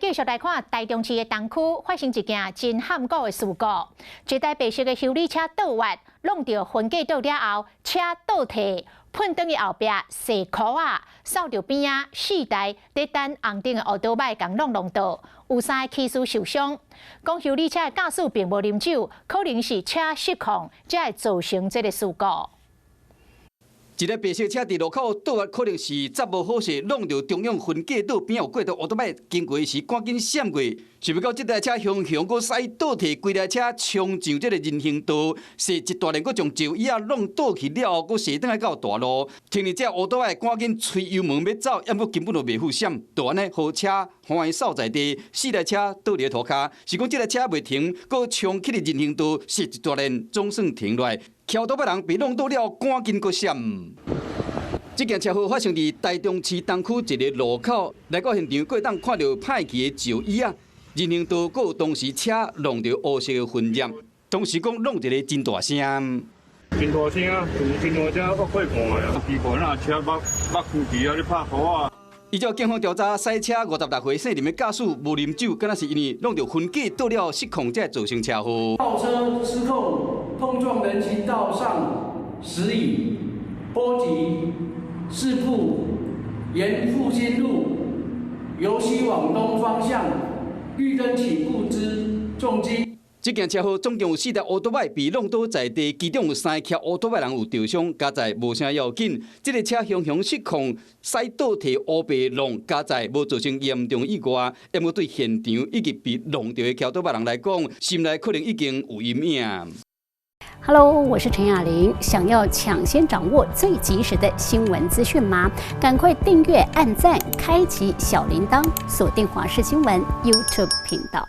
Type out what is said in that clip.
继续来看台中市的东区发生一件真罕古的事故。一台白色的修理车倒弯，弄到分隔岛了后，车倒退，喷倒去后壁细窟啊，扫到边啊4台在等红灯的奥多麦共弄到，有3个骑士受伤。讲修理车的驾驶并无啉酒，可能是车失控，才会造成这个事故。 一台白色车伫路口倒弯，可能是闸无好势，弄到中央分隔岛边有过道奥多麦经过时，赶紧闪过。想不到这台车雄佫驶倒退，规台车冲上这个人行道，驶一大连，佫将石椅啊弄倒去了后，佫驶转来到大路。听见这奥多麦赶紧吹油门要走，抑佫根本就袂付闪，大安尼好车欢喜扫在地，4台车倒伫涂骹。是讲这台车袂停，佫冲起人行道，驶一大连总算停落来。 桥倒摆人被弄倒了，赶紧搁闪。这件车祸发生伫台中市东区一个路口，来到现场，过当看到歹去的石椅啊，人行道佫有当时车弄到黑色的混染，当时讲弄一个真大声。真大声啊！真大声，我快看啊！奇怪那车目扶持啊，咧拍鼓啊！ 依照警方调查，驶车56岁姓林的驾驶无啉酒，敢若是因为弄到分隔倒了失控，才造成车祸。倒车失控，碰撞人行道上石椅，波及事故沿复兴路由西往东方向绿灯起步之重击。 这件车祸总共有4台奥多麦被弄倒在地，其中有3个骑奥多麦人有受伤，加在无啥要紧。这个车雄失控，驶倒退乌白弄，加在无造成严重意外，也无对现场以及被弄到的骑奥多麦人来讲，心内可能已经有阴影。Hello， 我是陈雅玲。想要抢先掌握最及时的新闻资讯吗？赶快订阅、按赞、开启小铃铛，锁定华视新闻 YouTube 频道。